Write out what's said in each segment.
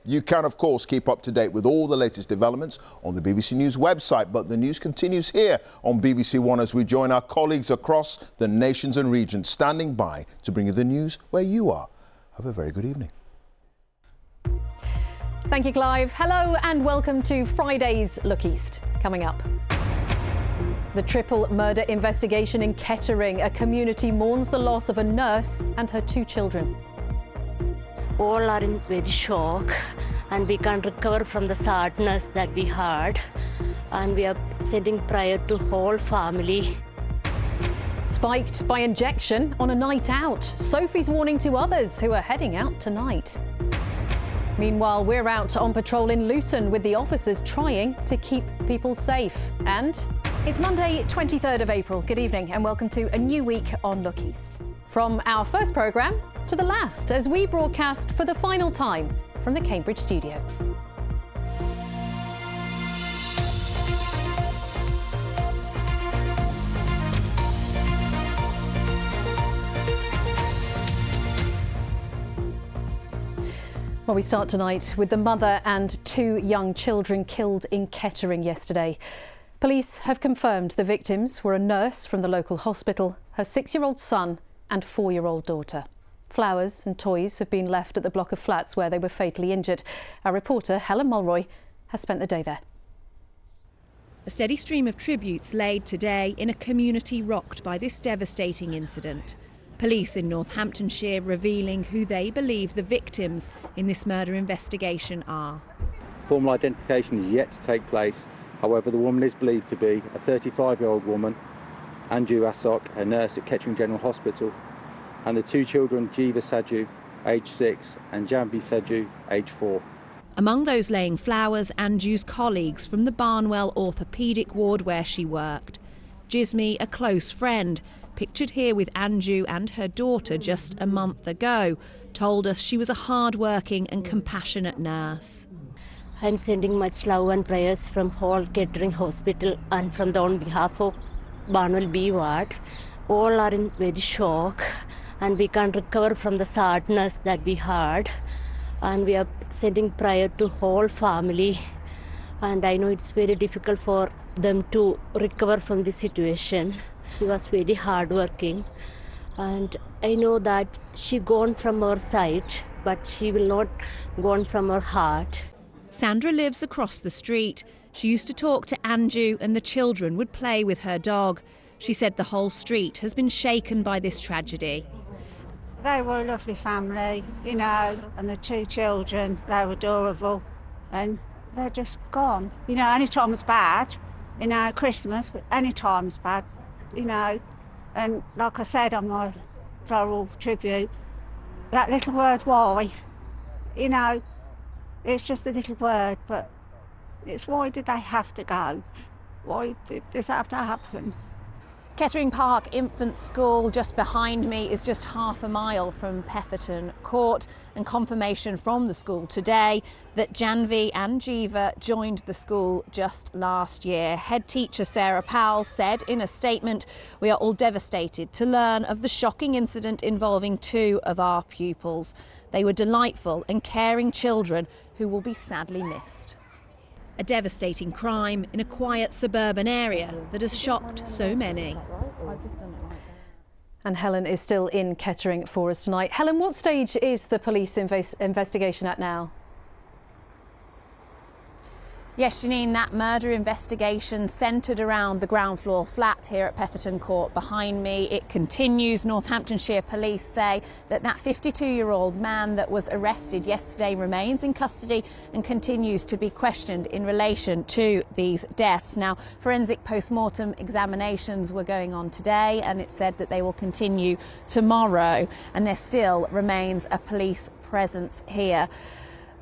You can, of course, keep up to date with all the latest developments on the BBC News website, but the news continues here on BBC One as we join our colleagues across the nations and regions standing by to bring you the news where you are. Have a very good evening. Thank you, Clive. Hello and welcome to Friday's Look East. Coming up, the triple murder investigation in Kettering. A community mourns the loss of a nurse and her 2 children. All are in very shock and we can't recover from the sadness that we had, and we are sending prayer to whole family. Spiked by injection on a night out. Sophie's warning to others who are heading out tonight. Meanwhile, we're out on patrol in Luton with the officers trying to keep people safe. And it's Monday, 23rd of April. Good evening and welcome to a new week on Look East. From our first programme to the last, as we broadcast for the final time from the Cambridge studio. Well, we start tonight with the mother and 2 young children killed in Kettering yesterday. Police have confirmed the victims were a nurse from the local hospital, her 6-year-old son and 4-year-old daughter. Flowers and toys have been left at the block of flats where they were fatally injured. Our reporter, Helen Mulroy, has spent the day there. A steady stream of tributes laid today in a community rocked by this devastating incident. Police in Northamptonshire revealing who they believe the victims in this murder investigation are. Formal identification is yet to take place. However, the woman is believed to be a 35-year-old woman, Anju Asok, a nurse at Kettering General Hospital, and the 2 children, Jiva Saju, aged 6, and Janvi Saju, aged 4. Among those laying flowers, Anju's colleagues from the Barnwell orthopaedic ward where she worked. Jismi, a close friend, pictured here with Anju and her daughter just a month ago, told us she was a hard-working and compassionate nurse. I'm sending much love and prayers from whole Kettering Hospital and from the on behalf of Barnwell B ward. All are in very shock and we can't recover from the sadness that we had, and we are sending prayer to whole family, and I know it's very difficult for them to recover from this situation. She was very hardworking and I know that she gone from our sight, but she will not gone from our heart. Sandra lives across the street. She used to talk to Anju and the children would play with her dog. She said the whole street has been shaken by this tragedy. They were a lovely family, you know, and the 2 children, they were adorable, and they're just gone. You know, any time's bad, you know, Christmas, but any time's bad, you know. And like I said on my floral tribute, that little word why, you know, it's just a little word, but it's why did they have to go? Why did this have to happen? Kettering Park Infant School just behind me is just half a mile from Petherton Court, and confirmation from the school today that Janvi and Jiva joined the school just last year. Head teacher Sarah Powell said in a statement, "We are all devastated to learn of the shocking incident involving 2 of our pupils. They were delightful and caring children who will be sadly missed." A devastating crime in a quiet suburban area that has shocked so many. And Helen is still in Kettering for us tonight. Helen, what stage is the police investigation at now? Yes, Janine, that murder investigation centred around the ground floor flat here at Petherton Court behind me. It continues. Northamptonshire police say that 52-year-old man that was arrested yesterday remains in custody and continues to be questioned in relation to these deaths. Now, forensic post-mortem examinations were going on today and it said that they will continue tomorrow, and there still remains a police presence here.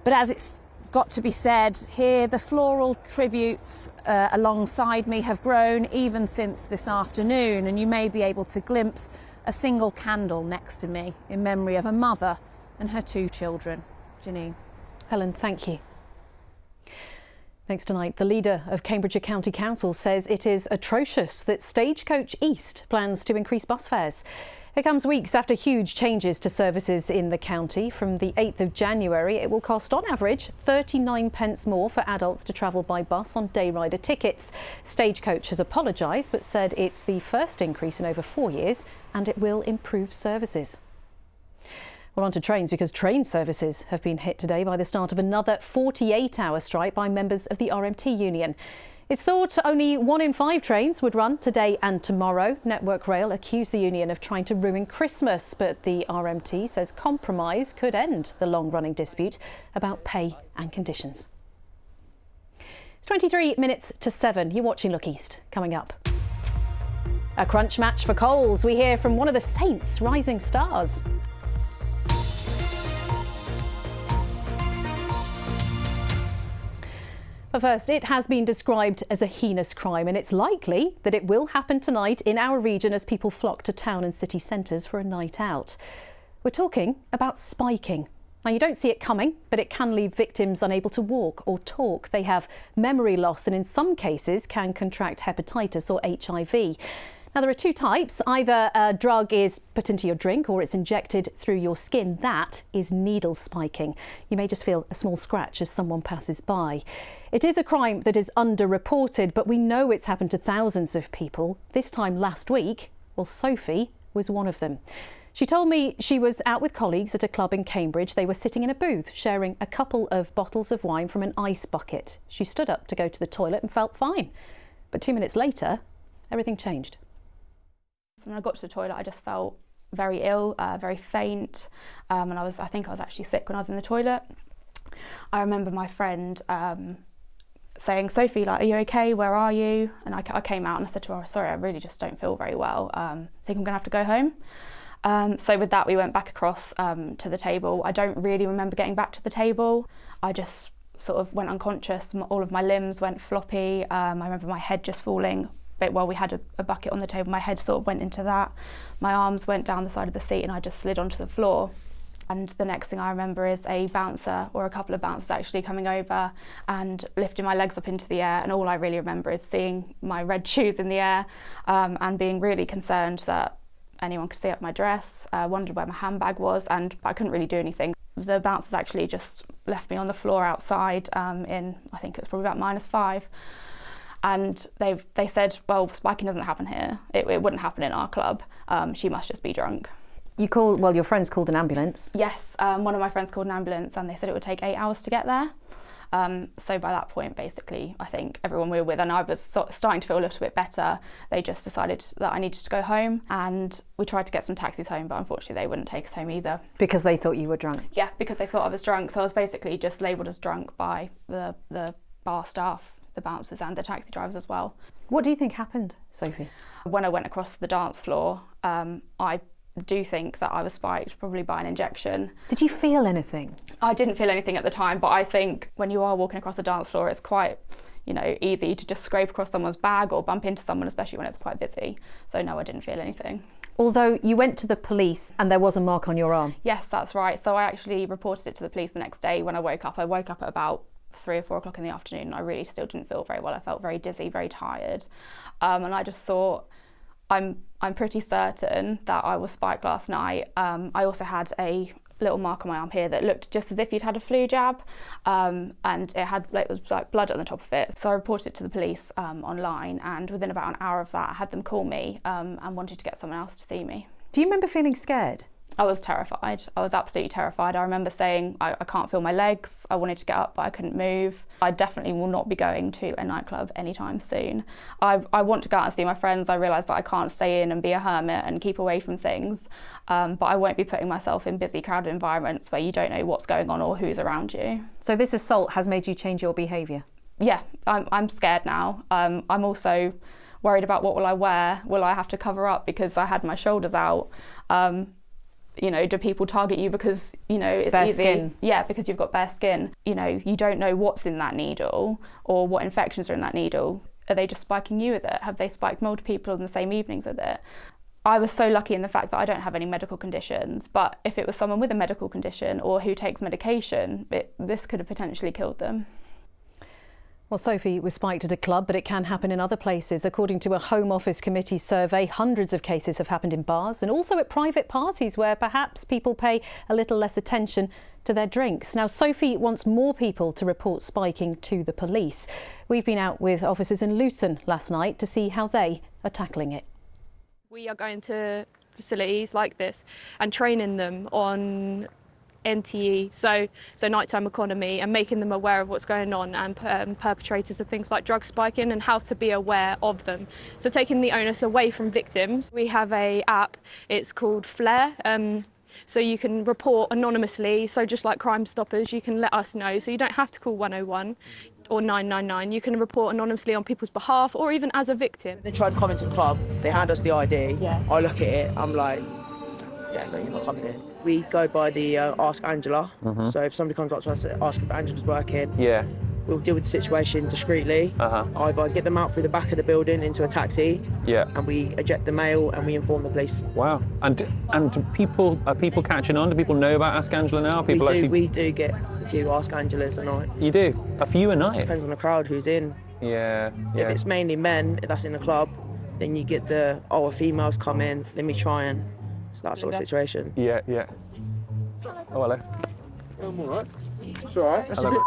But as it's got to be said here, the floral tributes alongside me have grown even since this afternoon, and you may be able to glimpse a single candle next to me in memory of a mother and her 2 children. Janine. Helen, thank you. Next tonight, the leader of Cambridgeshire County Council says it is atrocious that Stagecoach East plans to increase bus fares. It comes weeks after huge changes to services in the county. From the 8th of January, it will cost on average 39 pence more for adults to travel by bus on day rider tickets. Stagecoach has apologised but said it's the first increase in over 4 years and it will improve services. Well, on to trains, because train services have been hit today by the start of another 48-hour strike by members of the RMT union. It's thought only 1 in 5 trains would run today and tomorrow. Network Rail accused the union of trying to ruin Christmas, but the RMT says compromise could end the long-running dispute about pay and conditions. It's 23 minutes to 7. You're watching Look East. Coming up, a crunch match for Coles. We hear from one of the Saints' rising stars. But first, it has been described as a heinous crime, and it's likely that it will happen tonight in our region as people flock to town and city centres for a night out. We're talking about spiking. Now, you don't see it coming, but it can leave victims unable to walk or talk. They have memory loss and in some cases can contract hepatitis or HIV. Now, there are 2 types. Either a drug is put into your drink or it's injected through your skin. That is needle spiking. You may just feel a small scratch as someone passes by. It is a crime that is underreported, but we know it's happened to thousands of people. This time last week, well, Sophie was one of them. She told me she was out with colleagues at a club in Cambridge. They were sitting in a booth sharing a couple of bottles of wine from an ice bucket. She stood up to go to the toilet and felt fine. But 2 minutes later, everything changed. When I got to the toilet, I just felt very ill, very faint, and I think I was actually sick when I was in the toilet. I remember my friend saying, "Sophie, like, are you okay? Where are you?" And I came out and I said to her, "Sorry, I really just don't feel very well. I think I'm going to have to go home." So with that, we went back across to the table. I don't really remember getting back to the table. I just sort of went unconscious. All of my limbs went floppy. I remember my head just falling. Well, we had a bucket on the table, my head sort of went into that, my arms went down the side of the seat and I just slid onto the floor. And the next thing I remember is a bouncer, or a couple of bouncers actually, coming over and lifting my legs up into the air, and all I really remember is seeing my red shoes in the air and being really concerned that anyone could see up my dress, wondered where my handbag was, and I couldn't really do anything. The bouncers actually just left me on the floor outside in, I think it was probably about -5. And they said, well, spiking doesn't happen here. It wouldn't happen in our club. She must just be drunk. Your friends called an ambulance? Yes, one of my friends called an ambulance and they said it would take 8 hours to get there. So by that point, basically, I think everyone we were with, and I was starting to feel a little bit better, they just decided that I needed to go home, and we tried to get some taxis home, but unfortunately they wouldn't take us home either. Because they thought you were drunk? Yeah, because they thought I was drunk. So I was basically just labelled as drunk by the bar staff, the bouncers and the taxi drivers as well. What do you think happened, Sophie? When I went across the dance floor, I do think that I was spiked, probably by an injection. Did you feel anything? I didn't feel anything at the time, but I think when you are walking across the dance floor, it's quite, easy to just scrape across someone's bag or bump into someone, especially when it's quite busy. So no, I didn't feel anything. Although you went to the police and there was a mark on your arm. Yes, that's right. So I actually reported it to the police the next day when I woke up. I woke up at about 3 or 4 o'clock in the afternoon and I really still didn't feel very well. I felt very dizzy, very tired, and I just thought, I'm pretty certain that I was spiked last night. I also had a little mark on my arm here that looked just as if you'd had a flu jab, and it was like blood on the top of it. So I reported it to the police online, and within about an hour of that I had them call me and wanted to get someone else to see me. Do you remember feeling scared? I was terrified. I was absolutely terrified. I remember saying I can't feel my legs. I wanted to get up but I couldn't move. I definitely will not be going to a nightclub anytime soon. I want to go out and see my friends. I realise that I can't stay in and be a hermit and keep away from things, but I won't be putting myself in busy, crowded environments where you don't know what's going on or who's around you. So this assault has made you change your behaviour? Yeah, I'm scared now. I'm also worried about what will I wear. Will I have to cover up because I had my shoulders out? Do people target you because, it's bare easy? Skin. Yeah, because you've got bare skin. You don't know what's in that needle or what infections are in that needle. Are they just spiking you with it? Have they spiked multiple people in the same evenings with it? I was so lucky in the fact that I don't have any medical conditions, but if it was someone with a medical condition or who takes medication, this could have potentially killed them. Well, Sophie was spiked at a club, but it can happen in other places. According to a Home Office committee survey, hundreds of cases have happened in bars and also at private parties where perhaps people pay a little less attention to their drinks. Now, Sophie wants more people to report spiking to the police. We've been out with officers in Luton last night to see how they are tackling it. We are going to facilities like this and training them on NTE, so nighttime economy, and making them aware of what's going on and perpetrators of things like drug spiking and how to be aware of them. So taking the onus away from victims. We have a app, it's called Flare, so you can report anonymously, so just like Crime Stoppers, you can let us know, so you don't have to call 101 or 999, you can report anonymously on people's behalf or even as a victim. They tried to come into the club, they hand us the ID, I look at it, I'm like, yeah, no, you're not coming in. We go by the Ask Angela, so if somebody comes up to us and asks if Angela's working, we'll deal with the situation discreetly. Either get them out through the back of the building into a taxi, and we eject the male and we inform the police. Wow. And are people catching on? Do people know about Ask Angela now? We do get a few Ask Angelas a night. You do? A few a night? Depends on the crowd who's in. Yeah. If it's mainly men that's in the club, then you get the, a female's come in, let me try and... It's that sort of situation. Yeah. Oh, hello. I'm all right. It's all right. Hello.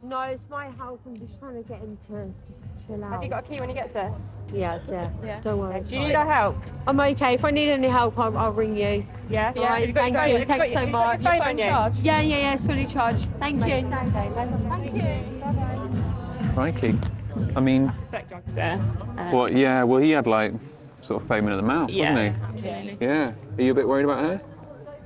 No, it's my house. I'm just trying to get him to just chill out. Have you got a key when you get there? Yes, yeah. Don't worry. Do you need our help? I'm okay. If I need any help, I'll ring you. Yeah? All right, thank you. Thanks so much. Your phone charged? Yeah, it's fully charged. Thank you. Thank you. Crikey. I mean... Suspect drugs there. Well, he had like sort of foaming at the mouth, wasn't he? Absolutely. Yeah. Are you a bit worried about her?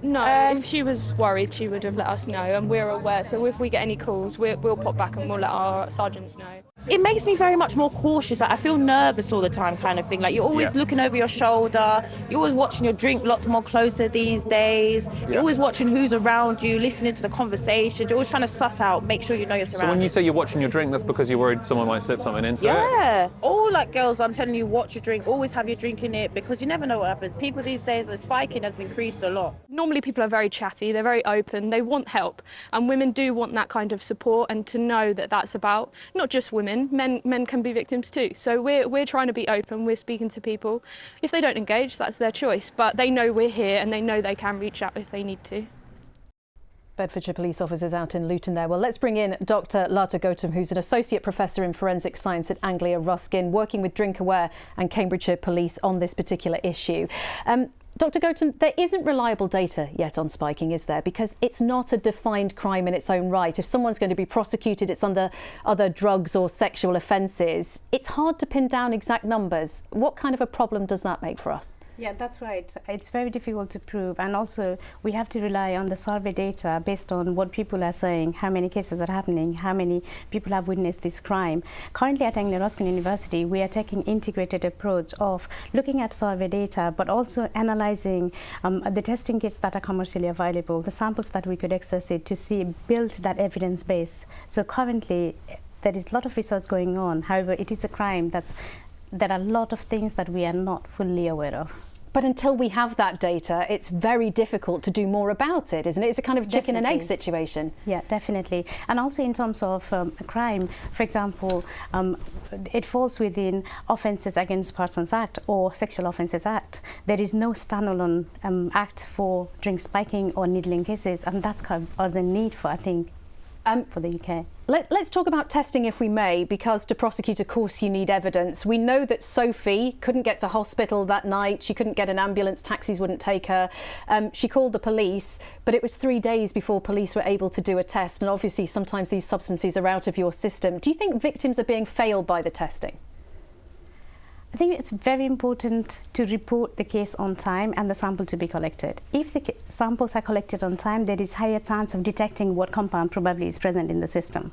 No, if she was worried, she would have let us know, and we're aware. So if we get any calls, we'll pop back and we'll let our sergeants know. It makes me very much more cautious. Like, I feel nervous all the time, kind of thing. Like, you're always looking over your shoulder. You're always watching your drink a lot more closer these days. You're always watching who's around you, listening to the conversations. You're always trying to suss out, make sure you know your surroundings. So when you say you're watching your drink, that's because you're worried someone might slip something into it? Yeah. All like girls, I'm telling you, watch your drink. Always have your drink in it, because you never know what happens. People these days, the spiking has increased a lot. Normally people are very chatty, they're very open, they want help. And women do want that kind of support, and to know that that's about not just women, men can be victims too. So we're trying to be open, we're speaking to people. If they don't engage, that's their choice, but they know we're here and they know they can reach out if they need to. Bedfordshire police officers out in Luton there. Well, let's bring in Dr. Lata Gautam, who's an Associate Professor in Forensic Science at Anglia Ruskin, working with DrinkAware and Cambridgeshire Police on this particular issue. Dr. Gautam, there isn't reliable data yet on spiking, is there? Because it's not a defined crime in its own right. If someone's going to be prosecuted, it's under other drugs or sexual offences. It's hard to pin down exact numbers. What kind of a problem does that make for us? Yeah, that's right. It's very difficult to prove, and also we have to rely on the survey data based on what people are saying, how many cases are happening, how many people have witnessed this crime. Currently at Anglia Ruskin University, we are taking integrated approach of looking at survey data, but also analysing the testing kits that are commercially available, the samples that we could access it to build that evidence base. So currently there is a lot of research going on. However, it is a crime there are a lot of things that we are not fully aware of. But until we have that data, it's very difficult to do more about it, isn't it? It's a kind of chicken and egg situation. Yeah, definitely. And also in terms of a crime, for example, it falls within Offences Against Persons Act or Sexual Offences Act. There is no standalone act for drink spiking or needling cases, and that's kind of a need for, I think, for the UK. Let's talk about testing, if we may, because to prosecute, of course, you need evidence. We know that Sophie couldn't get to hospital that night. She couldn't get an ambulance. Taxis wouldn't take her. She called the police, but it was 3 days before police were able to do a test. And obviously, sometimes these substances are out of your system. Do you think victims are being failed by the testing? I think it's very important to report the case on time and the sample to be collected. If the samples are collected on time, there is higher chance of detecting what compound probably is present in the system.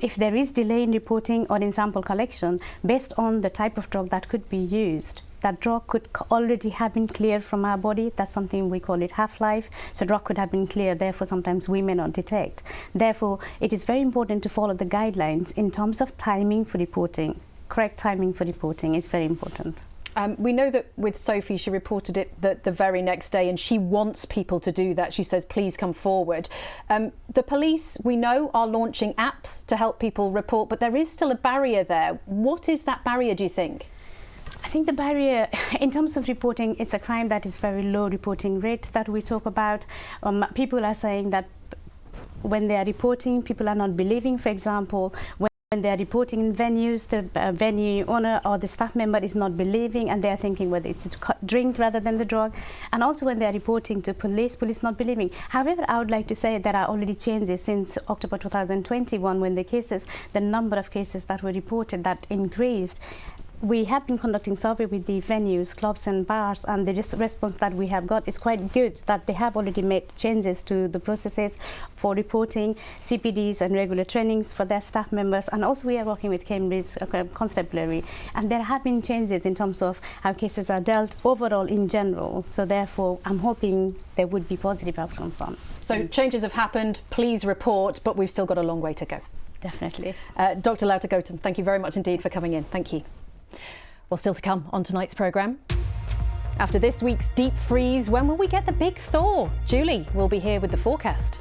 If there is delay in reporting or in sample collection, based on the type of drug that could be used, that drug could already have been cleared from our body. That's something we call it half-life. So drug could have been cleared, therefore sometimes we may not detect. Therefore, it is very important to follow the guidelines in terms of timing for reporting. Correct timing for reporting is very important. We know that with Sophie, she reported it the very next day, and she wants people to do that. She says, please come forward. The police, we know, are launching apps to help people report, but there is still a barrier there. What is that barrier, do you think? I think the barrier in terms of reporting, it's a crime that is very low reporting rate that we talk about. People are saying that when they are reporting, people are not believing. For example, when they are reporting in venues, the venue owner or the staff member is not believing, and they are thinking whether it's a drink rather than the drug. And also when they are reporting to police not believing. However, I would like to say there are already changes since October 2021 when the number of cases that were reported that increased. We have been conducting survey with the venues, clubs and bars, and the response that we have got is quite good, that they have already made changes to the processes for reporting, CPDs and regular trainings for their staff members, and also we are working with Cambridge Constabulary, and there have been changes in terms of how cases are dealt overall in general. So therefore, I'm hoping there would be positive outcomes on. So changes have happened, please report, but we've still got a long way to go. Definitely. Dr. Louta Gautam, thank you very much indeed for coming in. Thank you. Well, still to come on tonight's programme. After this week's deep freeze, when will we get the big thaw? Julie will be here with the forecast.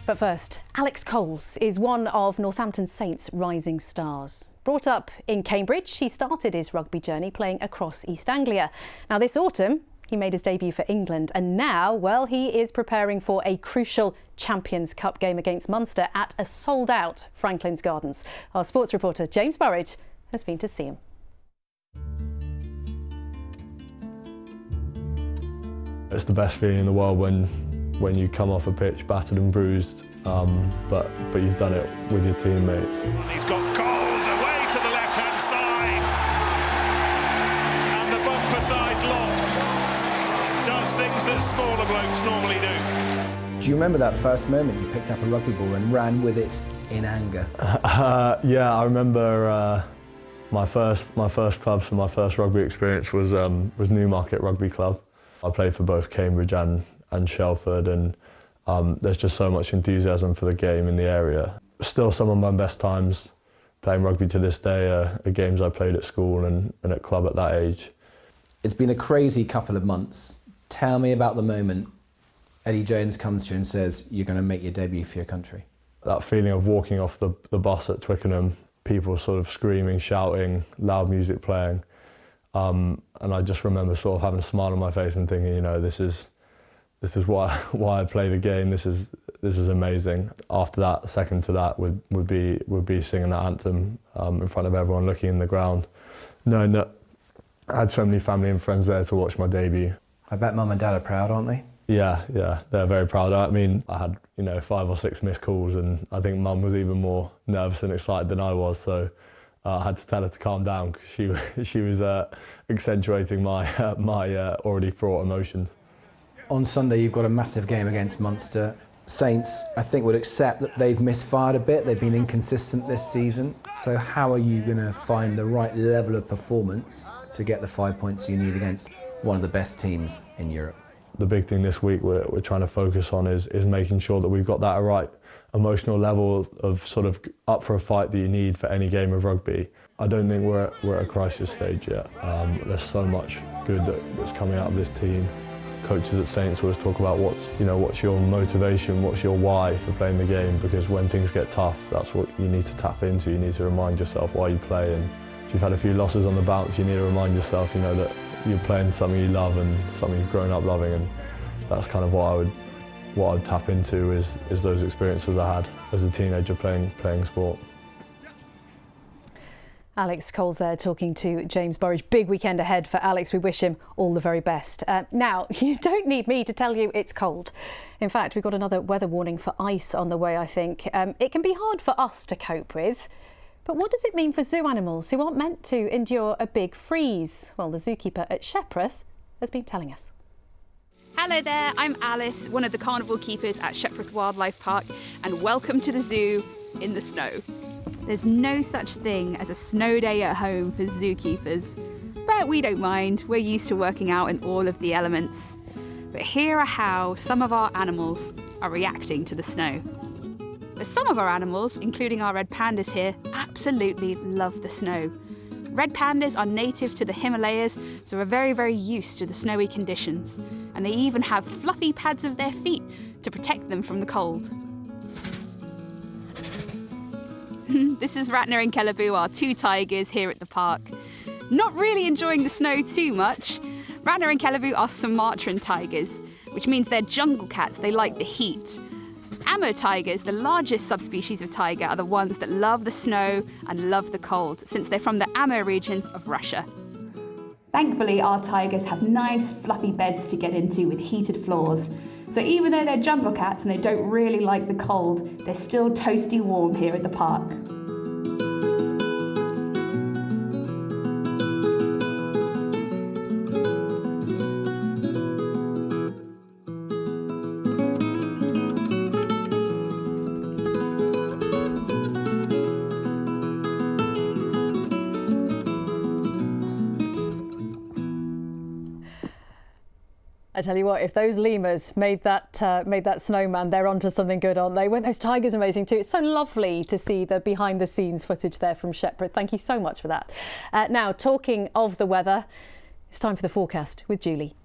But first, Alex Coles is one of Northampton Saints' rising stars. Brought up in Cambridge, he started his rugby journey playing across East Anglia. Now this autumn, he made his debut for England, and now, well, he is preparing for a crucial Champions Cup game against Munster at a sold-out Franklin's Gardens. Our sports reporter James Burridge has been to see him. It's the best feeling in the world when you come off a pitch battered and bruised, but you've done it with your teammates. He's got Coles away to the left-hand side, and the bumper-sized lock does things that smaller blokes normally do. Do you remember that first moment you picked up a rugby ball and ran with it in anger? Yeah, I remember my first club, so my first rugby experience was Newmarket Rugby Club. I played for both Cambridge and Shelford, and there's just so much enthusiasm for the game in the area. Still, some of my best times playing rugby to this day are games I played at school and at club at that age. It's been a crazy couple of months. Tell me about the moment Eddie Jones comes to you and says, you're going to make your debut for your country. That feeling of walking off the bus at Twickenham, people sort of screaming, shouting, loud music playing. And I just remember sort of having a smile on my face and thinking, you know, this is why I play the game. This is amazing. After that, second to that would be singing that anthem in front of everyone, looking in the ground, knowing that I had so many family and friends there to watch my debut. I bet Mum and Dad are proud, aren't they? Yeah, they're very proud. I mean, I had 5 or 6 missed calls, and I think Mum was even more nervous and excited than I was. So I had to tell her to calm down because she was accentuating my already fraught emotions. On Sunday, you've got a massive game against Munster. Saints, I think, would accept that they've misfired a bit. They've been inconsistent this season. So how are you going to find the right level of performance to get the 5 points you need against one of the best teams in Europe? The big thing this week we're trying to focus on is making sure that we've got that right emotional level of sort of up for a fight that you need for any game of rugby. I don't think we're at a crisis stage yet. There's so much good that's coming out of this team. Coaches at Saints always talk about what's your motivation, what's your why for playing the game, because when things get tough, that's what you need to tap into. You need to remind yourself why you play, and if you've had a few losses on the bounce, you need to remind yourself, that you're playing something you love and something you've grown up loving, and that's kind of what I'd tap into is those experiences I had as a teenager playing sport. Alex Coles there talking to James Burridge. Big weekend ahead for Alex. We wish him all the very best. Now, you don't need me to tell you it's cold. In fact, we've got another weather warning for ice on the way, I think. It can be hard for us to cope with. But what does it mean for zoo animals who aren't meant to endure a big freeze? Well, the zookeeper at Shepperth has been telling us. Hello there, I'm Alice, one of the carnival keepers at Shepperth Wildlife Park, and welcome to the zoo in the snow. There's no such thing as a snow day at home for zookeepers, but we don't mind. We're used to working out in all of the elements. But here are how some of our animals are reacting to the snow. But some of our animals, including our red pandas here, absolutely love the snow. Red pandas are native to the Himalayas, so are very, very used to the snowy conditions. And they even have fluffy pads of their feet to protect them from the cold. This is Ratner and Kelebu, our 2 tigers here at the park. Not really enjoying the snow too much. Ratner and Kelebu are Sumatran tigers, which means they're jungle cats, they like the heat. Amur tigers, the largest subspecies of tiger, are the ones that love the snow and love the cold, since they're from the Amur regions of Russia. Thankfully, our tigers have nice fluffy beds to get into with heated floors. So even though they're jungle cats and they don't really like the cold, they're still toasty warm here at the park. I tell you what, if those lemurs made that snowman, they're onto something good, aren't they? Weren't those tigers amazing too? It's so lovely to see the behind-the-scenes footage there from Shepparton. Thank you so much for that. Now, talking of the weather, it's time for the forecast with Julie.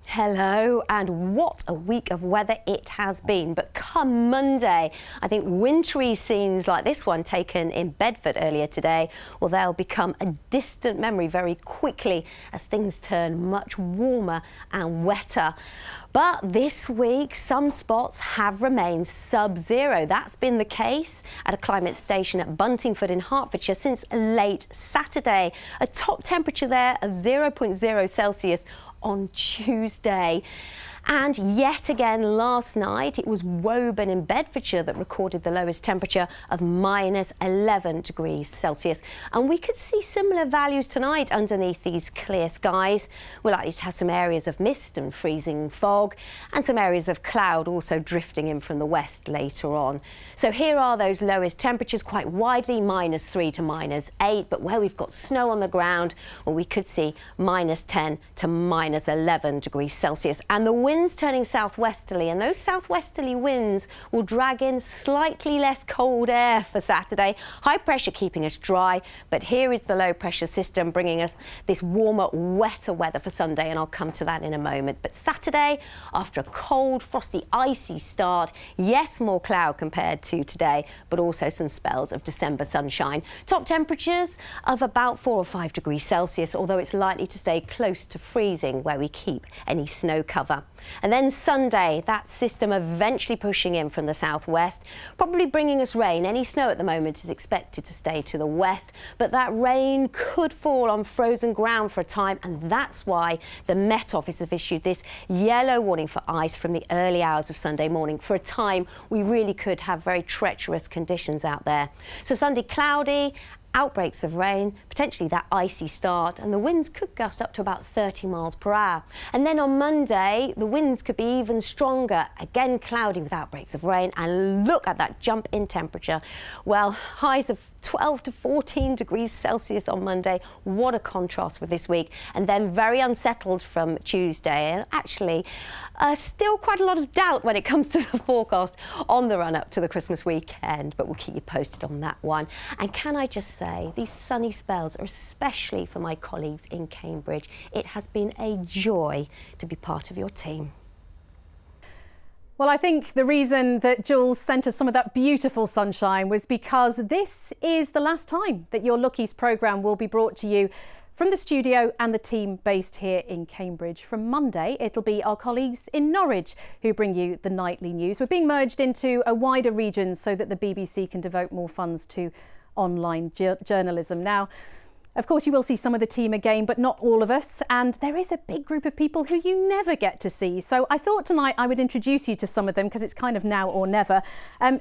Hello, and what a week of weather it has been. But come Monday, I think wintry scenes like this one taken in Bedford earlier today, well, they'll become a distant memory very quickly as things turn much warmer and wetter. But this week, some spots have remained sub-zero. That's been the case at a climate station at Buntingford in Hertfordshire since late Saturday. A top temperature there of 0.0 Celsius on Tuesday. And yet again last night it was Woburn in Bedfordshire that recorded the lowest temperature of -11 degrees Celsius. And we could see similar values tonight underneath these clear skies. We're likely to have some areas of mist and freezing fog and some areas of cloud also drifting in from the west later on. So here are those lowest temperatures quite widely, -3 to -8, but where we've got snow on the ground, well, we could see -10 to -11 degrees Celsius. And the winds turning southwesterly, and those southwesterly winds will drag in slightly less cold air for Saturday. High pressure keeping us dry, but here is the low pressure system bringing us this warmer, wetter weather for Sunday, and I'll come to that in a moment. But Saturday, after a cold, frosty, icy start, yes, more cloud compared to today, but also some spells of December sunshine. Top temperatures of about 4 or 5 degrees Celsius, although it's likely to stay close to freezing where we keep any snow cover. And then Sunday, that system eventually pushing in from the southwest, probably bringing us rain. Any snow at the moment is expected to stay to the west, but that rain could fall on frozen ground for a time, and that's why the Met Office have issued this yellow warning for ice from the early hours of Sunday morning. For a time, we really could have very treacherous conditions out there. So Sunday, cloudy, outbreaks of rain, potentially that icy start, and the winds could gust up to about 30 miles per hour. And then on Monday, the winds could be even stronger, again cloudy with outbreaks of rain, and look at that jump in temperature. Well, highs of 12 to 14 degrees Celsius on Monday. What a contrast with this week. And then very unsettled from Tuesday, and actually still quite a lot of doubt when it comes to the forecast on the run up to the Christmas weekend, but we'll keep you posted on that one. And can I just say, these sunny spells are especially for my colleagues in Cambridge. It has been a joy to be part of your team. Well, I think the reason that Jules sent us some of that beautiful sunshine was because this is the last time that Your Lookies programme will be brought to you from the studio and the team based here in Cambridge. From Monday, it'll be our colleagues in Norwich who bring you the nightly news. We're being merged into a wider region so that the BBC can devote more funds to online journalism. Now, of course, you will see some of the team again, but not all of us. And there is a big group of people who you never get to see. So I thought tonight I would introduce you to some of them because it's kind of now or never.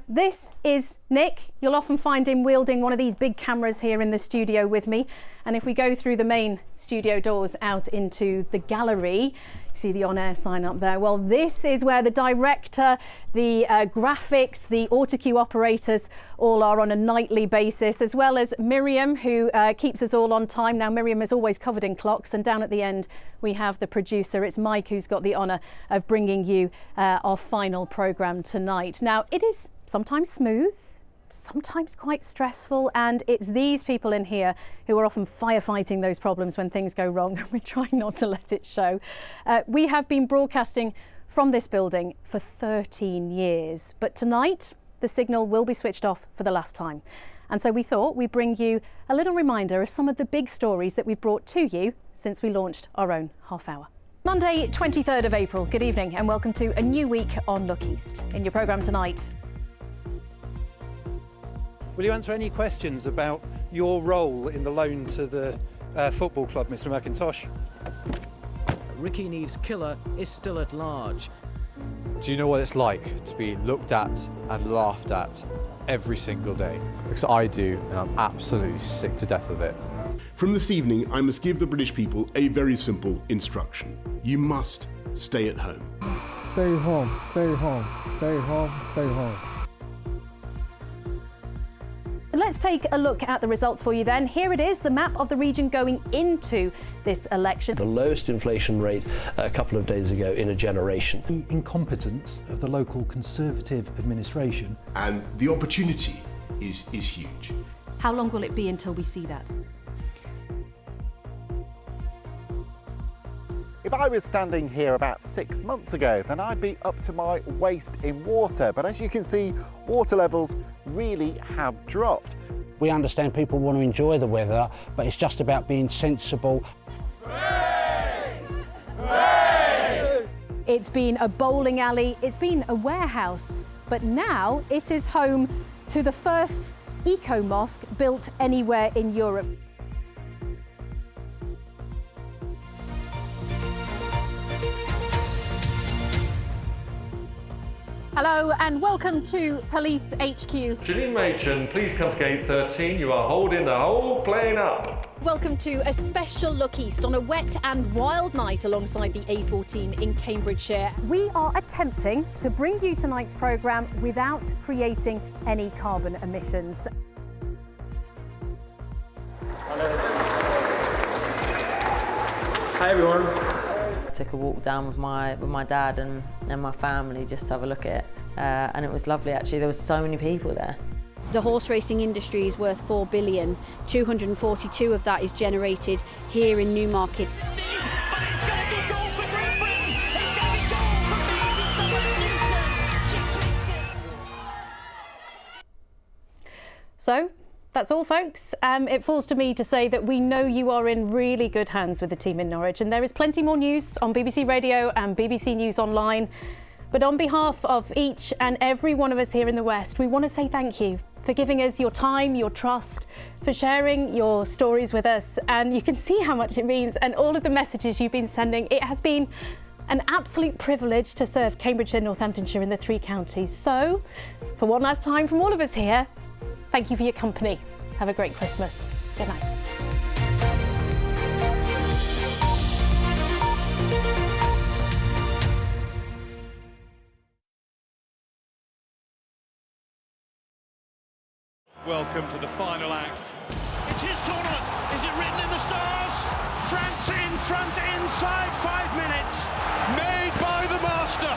This is Nick. You'll often find him wielding one of these big cameras here in the studio with me. And if we go through the main studio doors out into the gallery, See the on-air sign up there. Well, this is where the director, the graphics, the autocue operators all are on a nightly basis, as well as Miriam, who keeps us all on time. Now, Miriam is always covered in clocks, and down at the end we have the producer. It's Mike who's got the honour of bringing you our final programme tonight. Now, it is sometimes smooth, sometimes quite stressful, and it's these people in here who are often firefighting those problems when things go wrong, and we're trying not to let it show. We have been broadcasting from this building for 13 years, but tonight the signal will be switched off for the last time. And so we thought we'd bring you a little reminder of some of the big stories that we've brought to you since we launched our own half hour. Monday, 23rd of April. Good evening and welcome to a new week on Look East. In your programme tonight, will you answer any questions about your role in the loan to the football club, Mr. McIntosh? Ricky Neve's killer is still at large. Do you know what it's like to be looked at and laughed at every single day? Because I do, and I'm absolutely sick to death of it. From this evening, I must give the British people a very simple instruction. You must stay at home. Stay home, stay home, stay home, stay home. let's take a look at the results for you then. Here it is, the map of the region going into this election. The lowest inflation rate a couple of days ago in a generation. The incompetence of the local Conservative administration. And the opportunity is huge. How long will it be until we see that? If I was standing here about 6 months ago, then I'd be up to my waist in water. But as you can see, water levels really have dropped. We understand people want to enjoy the weather, but it's just about being sensible. Hooray! Hooray! It's been a bowling alley, it's been a warehouse, but now it is home to the first eco-mosque built anywhere in Europe. Hello and welcome to Police HQ. Janine Machen, please come to gate 13. You are holding the whole plane up. Welcome to a special look east on a wet and wild night alongside the A14 in Cambridgeshire. We are attempting to bring you tonight's programme without creating any carbon emissions. Hi everyone. Took a walk down with my dad and my family just to have a look at it, and it was lovely actually. There were so many people there. The horse racing industry is worth 4 billion. 242 of that is generated here in Newmarket. So that's all, folks. It falls to me to say that we know you are in really good hands with the team in Norwich, and there is plenty more news on BBC Radio and BBC News Online. But on behalf of each and every one of us here in the West, we want to say thank you for giving us your time, your trust, for sharing your stories with us. And you can see how much it means and all of the messages you've been sending. It has been an absolute privilege to serve Cambridgeshire and Northamptonshire in the 3 counties. So, for one last time from all of us here, thank you for your company. Have a great Christmas. Good night. Welcome to the final act. It's his tournament. Is it written in the stars? France in front inside 5 minutes. Made by the master.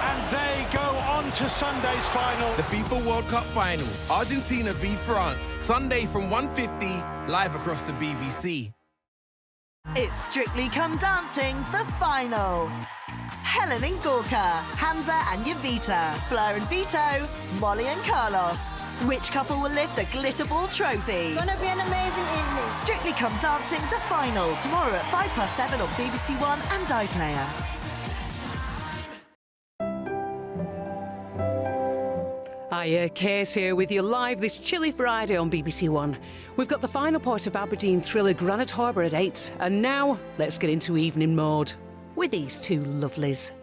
And they go on to Sunday's final. The FIFA World Cup final. Argentina v France. Sunday from 1:50, live across the BBC. It's Strictly Come Dancing, the final. Helen and Gorka, Hamza and Yavita, Fleur and Vito, Molly and Carlos. Which couple will lift the Glitterball trophy? Gonna be an amazing evening. Strictly Come Dancing, the final, tomorrow at 7:05 on BBC One and iPlayer. Hiya, Case here with you live this chilly Friday on BBC One. We've got the final part of Aberdeen thriller Granite Harbour at 8, and now let's get into evening mode with these two lovelies.